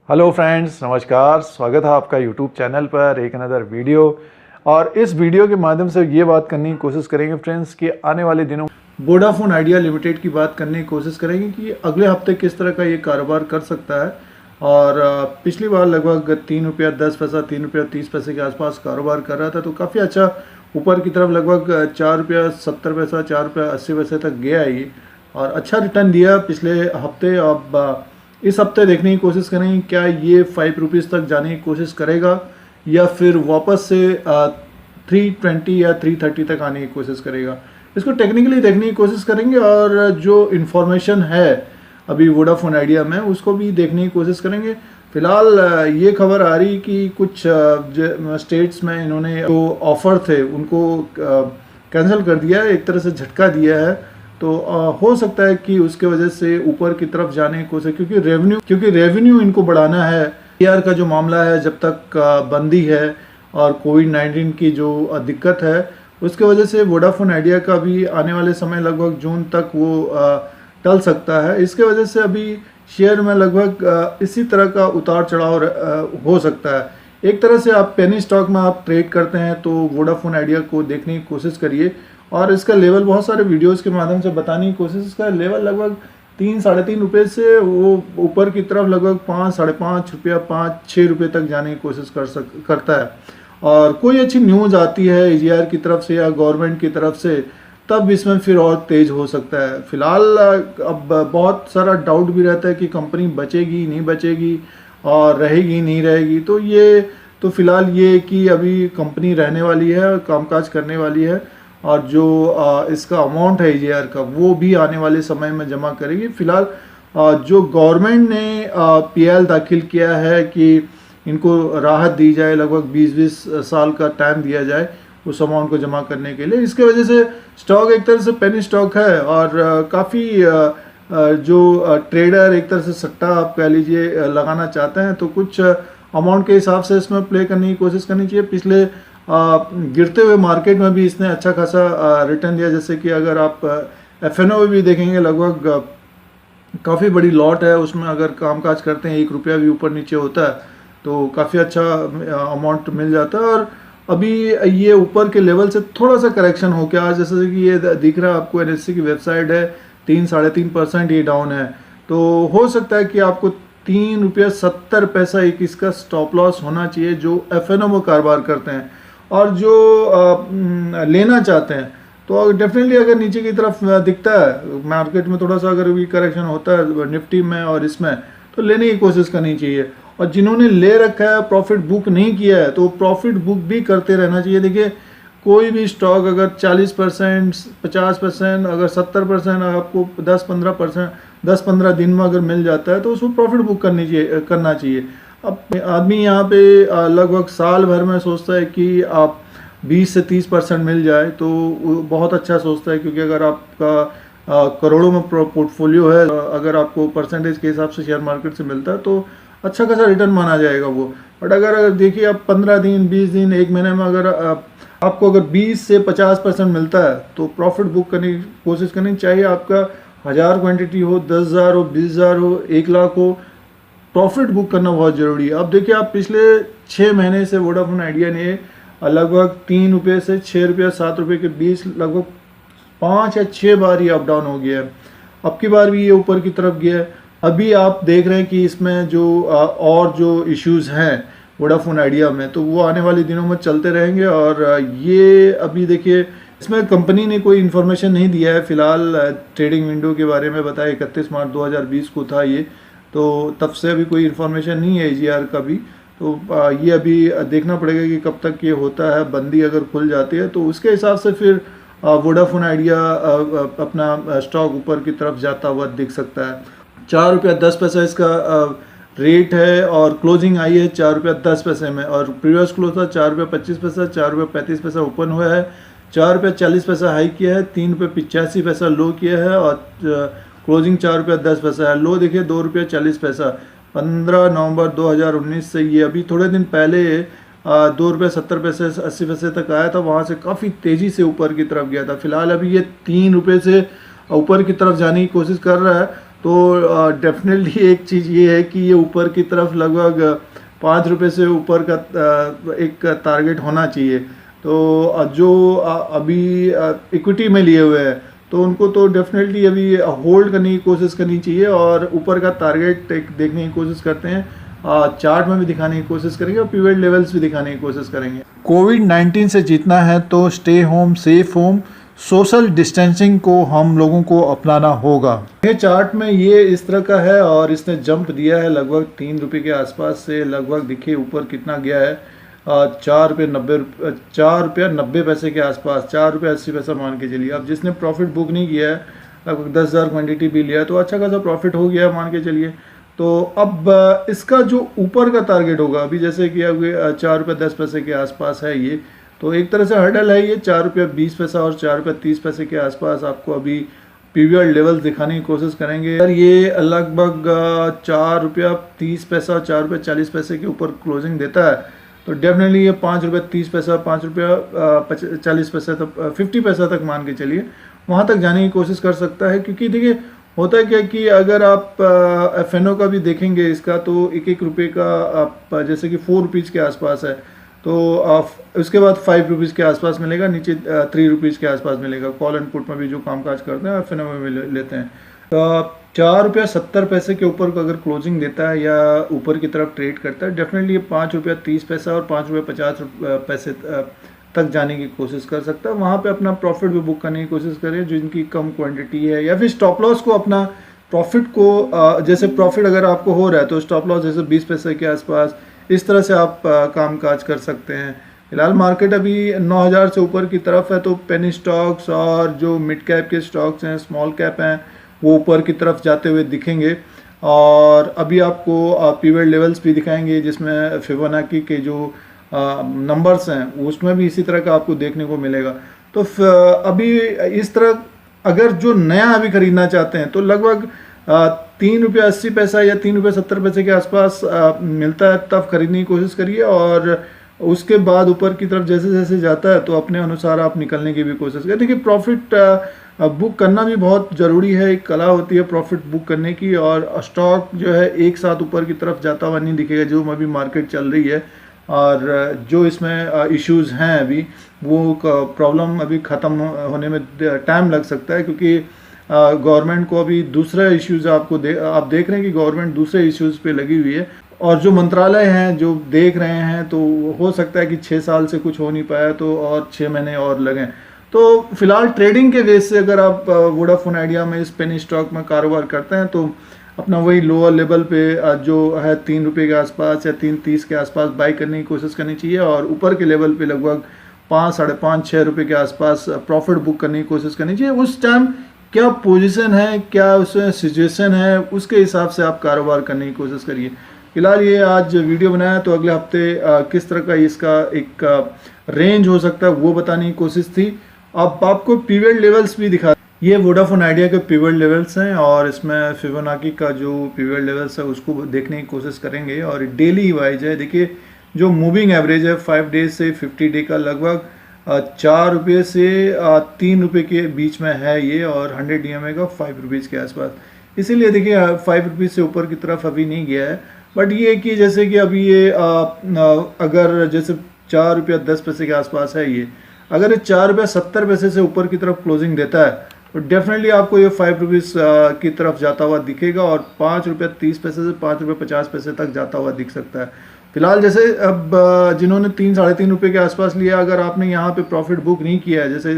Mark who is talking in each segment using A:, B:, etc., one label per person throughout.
A: Hello friends, नमस्कार। स्वागत है आपका यूट्यूब चैनल पर एक अनदर वीडियो। और इस वीडियो के माध्यम से ये बात करने की कोशिश करेंगे फ्रेंड्स कि आने वाले दिनों वोडाफोन आइडिया लिमिटेड की बात करने की कोशिश करेंगे कि अगले हफ्ते किस तरह का ये कारोबार कर सकता है। और पिछली बार लगभग ₹3.10 ₹3.30 के आसपास कारोबार कर रहा था, तो काफ़ी अच्छा ऊपर की तरफ लगभग ₹4.70 ₹4.80 तक गया ये और अच्छा रिटर्न दिया पिछले हफ्ते। अब इस हफ्ते देखने की कोशिश करेंगे क्या ये ₹5 तक जाने की कोशिश करेगा या फिर वापस से 320 या 330 तक आने की कोशिश करेगा। इसको टेक्निकली देखने की कोशिश करेंगे और जो इन्फॉर्मेशन है अभी वोडाफोन आइडिया में उसको भी देखने की कोशिश करेंगे। फिलहाल ये खबर आ रही कि कुछ स्टेट्स में इन्होंने जो ऑफर थे उनको कैंसिल कर दिया है, एक तरह से झटका दिया है। तो हो सकता है कि उसके वजह से ऊपर की तरफ जाने की कोशिश, क्योंकि रेवेन्यू इनको बढ़ाना है। AR का जो मामला है, जब तक बंदी है और कोविड-19 की जो दिक्कत है उसके वजह से वोडाफोन आइडिया का भी आने वाले समय लगभग जून तक वो टल सकता है। इसके वजह से अभी शेयर में लगभग इसी तरह का उतार चढ़ाव हो सकता है। एक तरह से आप पेनी स्टॉक में आप ट्रेड करते हैं तो वोडाफोन आइडिया को देखने की कोशिश करिए और इसका लेवल बहुत सारे वीडियोस के माध्यम से बताने की कोशिश। इसका लेवल लगभग 3-3.5 रुपये से वो ऊपर की तरफ लगभग 5-5.5 रुपया 5-6 रुपये तक जाने की कोशिश करता है। और कोई अच्छी न्यूज़ आती है AGR की तरफ से या गवर्नमेंट की तरफ से, तब इसमें फिर और तेज़ हो सकता है। फिलहाल अब बहुत सारा डाउट भी रहता है कि कंपनी बचेगी नहीं बचेगी और रहेगी नहीं रहेगी। तो फिलहाल ये कि अभी कंपनी रहने वाली है और कामकाज करने वाली है और जो इसका अमाउंट है AGR का वो भी आने वाले समय में जमा करेगी। फिलहाल जो गवर्नमेंट ने PL दाखिल किया है कि इनको राहत दी जाए, लगभग 20 साल का टाइम दिया जाए उस अमाउंट को जमा करने के लिए। इसके वजह से स्टॉक एक तरह से पेनी स्टॉक है और काफ़ी जो ट्रेडर एक तरह से सट्टा आप कह लीजिए लगाना चाहते हैं तो कुछ अमाउंट के हिसाब से इसमें प्ले करने की कोशिश करनी चाहिए। पिछले गिरते हुए मार्केट में भी इसने अच्छा खासा रिटर्न दिया। जैसे कि अगर आप FNO में भी देखेंगे लगभग काफ़ी बड़ी लॉट है, उसमें अगर कामकाज करते हैं 1 रुपया भी ऊपर नीचे होता है तो काफ़ी अच्छा अमाउंट मिल जाता है। और अभी ये ऊपर के लेवल से थोड़ा सा करेक्शन हो गया, जैसे कि ये दिख रहा है आपको NSE की वेबसाइट है 3-3.5% ये डाउन है। तो हो सकता है कि आपको ₹3.70 एक इसका स्टॉप लॉस होना चाहिए जो FNO में कारोबार करते हैं और जो लेना चाहते हैं। तो डेफिनेटली अगर नीचे की तरफ दिखता है मार्केट में थोड़ा सा अगर भी करेक्शन होता है निफ्टी में और इसमें, तो लेने की कोशिश करनी चाहिए। और जिन्होंने ले रखा है प्रॉफिट बुक नहीं किया है तो प्रॉफिट बुक भी करते रहना चाहिए। देखिए कोई भी स्टॉक अगर 40%, 50%, अगर 70% आपको 10-15 दिन में अगर मिल जाता है तो उसको प्रॉफिट बुक करना चाहिए। अब आदमी यहाँ पे लगभग साल भर में सोचता है कि आप 20 से 30% मिल जाए तो बहुत अच्छा सोचता है, क्योंकि अगर आपका करोड़ों में पोर्टफोलियो है, अगर आपको परसेंटेज के हिसाब से शेयर मार्केट से मिलता है तो अच्छा खासा रिटर्न माना जाएगा वो। बट अगर देखिए आप 15 दिन, 20 दिन, 1 महीने में अगर आपको अगर 20 से 50% मिलता है तो प्रॉफिट बुक करने की कोशिश करनी चाहिए। आपका 1000 क्वांटिटी हो, 10,000 हो, 20,000 हो, 1 लाख हो, प्रॉफिट बुक करना बहुत ज़रूरी है। अब देखिए आप पिछले 6 महीने से वोडाफोन आइडिया ने लगभग 3 रुपये से 6 रुपये 7 रुपये के बीच लगभग 5 या 6 बार ये अप डाउन हो गया है। अब की बार भी ये ऊपर की तरफ गया है। अभी आप देख रहे हैं कि इसमें जो और जो इश्यूज़ हैं वोडाफोन आइडिया में तो वो आने वाले दिनों में चलते रहेंगे। और ये अभी देखिए इसमें कंपनी ने कोई इन्फॉर्मेशन नहीं दिया है फिलहाल। ट्रेडिंग विंडो के बारे में बताया 31 मार्च 2020 को था ये, तो तब से अभी कोई इन्फॉर्मेशन नहीं है AGR का भी। तो ये अभी देखना पड़ेगा कि कब तक ये होता है। बंदी अगर खुल जाती है तो उसके हिसाब से फिर वोडाफोन आइडिया अपना स्टॉक ऊपर की तरफ जाता हुआ दिख सकता है। ₹4.10 इसका रेट है और क्लोजिंग आई है ₹4.10 में और प्रीवियस क्लोज था ₹4.25, ₹4.35 ओपन हुआ है, ₹4.40 हाई किया है, ₹3.85 लो किया है और क्लोजिंग ₹4.10 है। लो देखिए ₹2.40। 15 नवंबर 2019 से ये अभी थोड़े दिन पहले ₹2.70 तक आया था, वहाँ से काफ़ी तेज़ी से ऊपर की तरफ गया था। फिलहाल अभी ये ₹3 से ऊपर की तरफ जाने की कोशिश कर रहा है। तो डेफिनेटली एक चीज़ ये है कि ये ऊपर की तरफ लगभग 5 रुपये से ऊपर का एक टारगेट होना चाहिए। तो जो अभी इक्विटी में लिए हुए हैं तो उनको तो डेफिनेटली अभी होल्ड करने की कोशिश करनी चाहिए और ऊपर का टारगेट एक देखने की कोशिश करते हैं। चार्ट में भी दिखाने की कोशिश करेंगे और पिवट लेवल्स भी दिखाने की कोशिश करेंगे। कोविड-19 से जीतना है तो stay home, safe home, social distancing को हम लोगों को अपनाना होगा। ये चार्ट में ये इस तरह का है और इसने जंप दिया है लगभग 3 रुपये के आसपास से, लगभग देखिए ऊपर कितना गया है, 4 रुपये 90 पैसे के आसपास, 4 रुपये 80 पैसा मान के चलिए। अब जिसने प्रॉफिट बुक नहीं किया है, लगभग 10,000 क्वान्टिटी भी लिया है तो अच्छा खासा प्रॉफिट हो गया है मान के चलिए। तो अब इसका जो ऊपर का टारगेट होगा, अभी जैसे कि अभी 4 रुपये 10 पैसे के आसपास है ये, तो एक तरह से हर्डल है ये 4 रुपये 20 पैसा और 4 रुपये 30 पैसे के आसपास आपको अभी पीवीआर लेवल दिखाने की कोशिश करेंगे। अगर ये लगभग 4 रुपया 30 पैसा और 4 रुपये 40 पैसे के ऊपर क्लोजिंग देता है तो डेफिनेटली ये 5 रुपये 30 पैसा, 5 रुपया 40 पैसा तक, 50 पैसा तक मान के चलिए वहाँ तक जाने की कोशिश कर सकता है। क्योंकि देखिए होता है क्या कि अगर आप एफएनओ का भी देखेंगे इसका तो एक एक रुपये का आप जैसे कि 4 रुपीज़ के आसपास है तो उसके बाद 5 रुपीज़ के आसपास मिलेगा, नीचे 3 रुपीज़ के आसपास मिलेगा। कॉल एंड पुट में भी जो कामकाज करते हैं एफएनओ में भी लेते हैं। 4 रुपया 70 पैसे के ऊपर अगर क्लोजिंग देता है या ऊपर की तरफ ट्रेड करता है डेफिनेटली ये 5 रुपया 30 पैसा और 5 रुपये 50 पैसे तक जाने की कोशिश कर सकता है। वहाँ पे अपना प्रॉफिट भी बुक करने की कोशिश करें जिनकी कम क्वांटिटी है, या फिर स्टॉप लॉस को अपना प्रॉफिट को जैसे प्रॉफिट अगर आपको हो रहा है तो स्टॉप लॉस जैसे 20 पैसे के आसपास, इस तरह से आप काम काज कर सकते हैं। फिलहाल मार्केट अभी 9,000 से ऊपर की तरफ है तो पेनी स्टॉक्स और जो मिड कैप के स्टॉक्स हैं, स्मॉल कैप हैं, वो ऊपर की तरफ जाते हुए दिखेंगे। और अभी आपको पीवट लेवल्स भी दिखाएंगे जिसमें फिबोनाची के जो नंबर्स हैं उसमें भी इसी तरह का आपको देखने को मिलेगा। तो अभी इस तरह अगर जो नया अभी खरीदना चाहते हैं तो लगभग 3 रुपये 80 पैसा या 3 रुपये 70 पैसे के आसपास मिलता है, तब खरीदने की कोशिश करिए। और उसके बाद ऊपर की तरफ जैसे जैसे जाता है तो अपने अनुसार आप निकलने की भी कोशिश करें। देखिए प्रॉफिट बुक करना भी बहुत ज़रूरी है, एक कला होती है प्रॉफिट बुक करने की। और स्टॉक जो है एक साथ ऊपर की तरफ जाता हुआ नहीं दिखेगा जो अभी मार्केट चल रही है, और जो इसमें इश्यूज़ हैं अभी वो प्रॉब्लम अभी ख़त्म होने में टाइम लग सकता है। क्योंकि गवर्नमेंट को अभी दूसरे इश्यूज़ आप देख रहे हैं कि गवर्नमेंट दूसरे इश्यूज़ पे लगी हुई है, और जो मंत्रालय हैं जो देख रहे हैं तो हो सकता है कि 6 साल से कुछ हो नहीं पाया तो और 6 महीने और लगें। तो फिलहाल ट्रेडिंग के बेस से अगर आप वोडाफोन आइडिया में इस पेनी स्टॉक में कारोबार करते हैं तो अपना वही लोअर लेवल पे जो है 3 रुपये के आसपास या 3.30 के आसपास बाई करने की कोशिश करनी चाहिए, और ऊपर के लेवल पे लगभग 5, 5.5, 6 रुपये के आसपास प्रॉफिट बुक करने की कोशिश करनी चाहिए। उस टाइम क्या पोजीशन है, क्या उसमें सिचुएशन है, उसके हिसाब से आप कारोबार करने की कोशिश करिए। फिलहाल ये आज वीडियो बनाया तो अगले हफ्ते किस तरह का इसका एक रेंज हो सकता है वो बताने की कोशिश थी। अब आपको पिवट लेवल्स भी दिखा, ये वोडाफोन आइडिया के पिवट लेवल्स हैं और इसमें फिबोनाची का जो पिवट लेवल्स है उसको देखने की कोशिश करेंगे। और डेली वाइज है, देखिए जो मूविंग एवरेज है 5 डेज से 50 डे का लगभग 4 रुपये से 3 रुपये के बीच में है ये, और 100 DMA का 5 रुपीज़ के आसपास। इसीलिए देखिए 5 रुपीज़ से ऊपर की तरफ अभी नहीं गया है। बट ये कि जैसे कि अभी ये अगर जैसे 4 रुपया 10 पैसे के आसपास है ये, अगर ये 4 रुपया 70 पैसे से ऊपर की तरफ क्लोजिंग देता है तो डेफिनेटली आपको ये 5 रुपीज़ की तरफ जाता हुआ दिखेगा, और 5 रुपया 30 पैसे से 5 रुपये 50 पैसे तक जाता हुआ दिख सकता है। फिलहाल जैसे अब जिन्होंने 3, 3.5 रुपये के आसपास लिया, अगर आपने यहाँ पे प्रॉफिट बुक नहीं किया है जैसे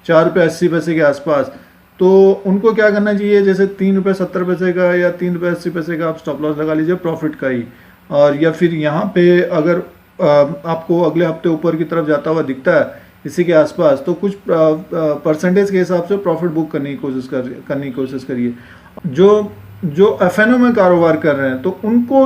A: 4 रुपये 80 पैसे के आसपास, तो उनको क्या करना चाहिए, जैसे 3 रुपये 70 पैसे का या 3 रुपये 80 पैसे का आप स्टॉप लॉस लगा लीजिए प्रॉफिट का ही। और या फिर यहाँ पे अगर आपको अगले हफ्ते ऊपर की तरफ जाता हुआ दिखता है इसी के आसपास, तो कुछ परसेंटेज के हिसाब से प्रॉफिट बुक करने की कोशिश करिए। जो एफएनओ में कारोबार कर रहे हैं तो उनको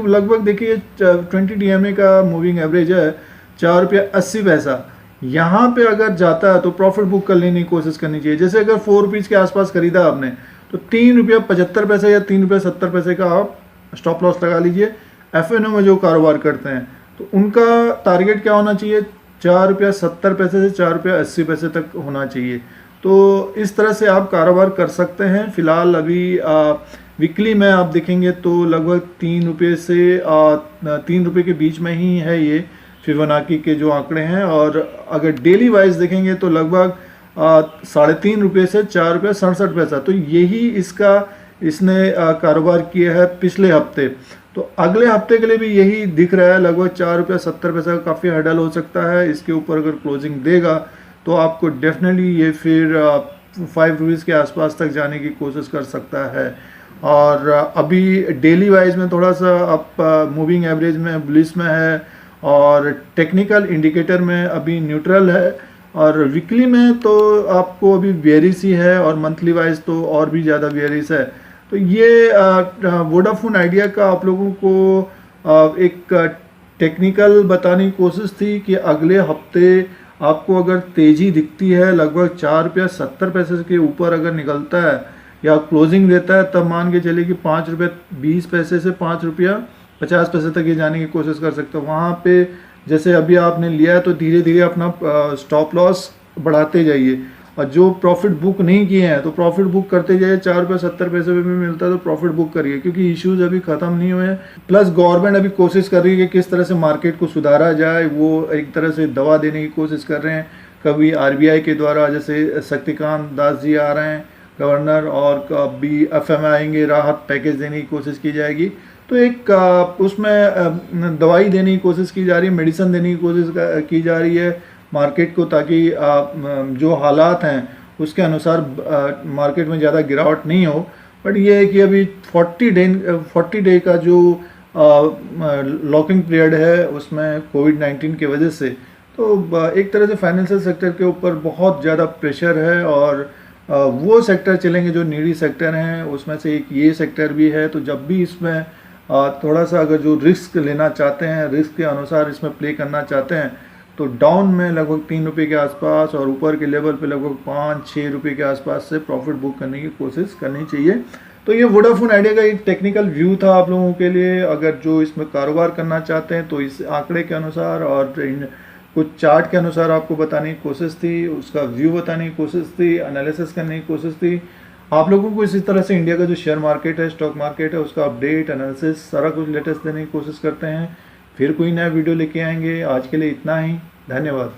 A: लगभग देखिए 20 DMA का मूविंग एवरेज है 4 रुपया 80 पैसा। यहाँ पे अगर जाता है तो प्रॉफिट बुक कर लेने की कोशिश करनी चाहिए। जैसे अगर 4 रुपीज़ के आसपास खरीदा आपने तो 3 रुपया 75 पैसे या 3 रुपया 70 पैसे का आप स्टॉप लॉस लगा लीजिए। एफएनओ में जो कारोबार करते हैं तो उनका टारगेट क्या होना चाहिए, 4 रुपया 70 पैसे से 4 रुपया 80 पैसे तक होना चाहिए। तो इस तरह से आप कारोबार कर सकते हैं। फ़िलहाल अभी वीकली में आप देखेंगे तो लगभग 3 रुपये से 3 रुपये के बीच में ही है ये फिबोनाची के जो आंकड़े हैं। और अगर डेली वाइज देखेंगे तो लगभग 3.5 रुपये से 4 रुपये 67 पैसा, तो यही इसने कारोबार किया है पिछले हफ्ते। तो अगले हफ्ते के लिए भी यही दिख रहा है, लगभग 4 रुपये 70 पैसा का काफ़ी हर्डल हो सकता है। इसके ऊपर अगर क्लोजिंग देगा तो आपको डेफिनेटली ये फिर 5 रुपीज़ के आसपास तक जाने की कोशिश कर सकता है। और अभी डेली वाइज में थोड़ा सा अप मूविंग एवरेज में बुलिश में है, और टेक्निकल इंडिकेटर में अभी न्यूट्रल है, और वीकली में तो आपको अभी बेयरिश ही है, और मंथली वाइज तो और भी ज़्यादा बेयरिश है। तो ये वोडाफोन आइडिया का आप लोगों को एक टेक्निकल बताने की कोशिश थी कि अगले हफ्ते आपको अगर तेज़ी दिखती है, लगभग 4 रुपया 70 पैसे के ऊपर अगर निकलता है या क्लोजिंग देता है, तब मान के चलिए कि 5 रुपये 20 पैसे से 5 रुपया 50 पैसे तक ये जाने की कोशिश कर सकते हो। वहाँ पे जैसे अभी आपने लिया है तो धीरे धीरे अपना स्टॉप लॉस बढ़ाते जाइए, और जो प्रॉफिट बुक नहीं किए हैं तो प्रॉफिट बुक करते जाइए। 4 रुपये 70 पैसे में भी मिलता है तो प्रॉफिट बुक करिए, क्योंकि इश्यूज अभी ख़त्म नहीं हुए हैं। प्लस गवर्नमेंट अभी कोशिश कर रही है कि किस तरह से मार्केट को सुधारा जाए, वो एक तरह से दवा देने की कोशिश कर रहे हैं। कभी RBI के द्वारा जैसे शक्तिकांत दास जी आ रहे हैं गवर्नर, और कभी FM आएंगे, राहत पैकेज देने की कोशिश की जाएगी। तो एक उसमें दवाई देने की कोशिश की जा रही है, मेडिसिन देने की कोशिश की जा रही है मार्केट को, ताकि जो हालात हैं उसके अनुसार मार्केट में ज़्यादा गिरावट नहीं हो। बट ये है कि अभी 40 डे का जो लॉकिंग पीरियड है उसमें कोविड-19 की वजह से तो एक तरह से फाइनेंशियल सेक्टर के ऊपर बहुत ज़्यादा प्रेशर है, और वो सेक्टर चलेंगे जो नीडी सेक्टर हैं, उसमें से एक ये सेक्टर भी है। तो जब भी इसमें थोड़ा सा अगर जो रिस्क लेना चाहते हैं, रिस्क के अनुसार इसमें प्ले करना चाहते हैं, तो डाउन में लगभग 3 रुपये के आसपास और ऊपर के लेवल पे लगभग 5-6 रुपये के आसपास से प्रॉफिट बुक करने की कोशिश करनी चाहिए। तो ये वोडाफोन आइडिया का एक टेक्निकल व्यू था आप लोगों के लिए। अगर जो इसमें कारोबार करना चाहते हैं तो इस आंकड़े के अनुसार और कुछ चार्ट के अनुसार आपको बताने की कोशिश थी, उसका व्यू बताने की कोशिश थी, एनालिसिस करने की कोशिश थी। आप लोगों को इसी तरह से इंडिया का जो शेयर मार्केट है, स्टॉक मार्केट है, उसका अपडेट, एनालिसिस सारा कुछ लेटेस्ट देने की कोशिश करते हैं। फिर कोई नया वीडियो लेके आएंगे। आज के लिए इतना ही, धन्यवाद।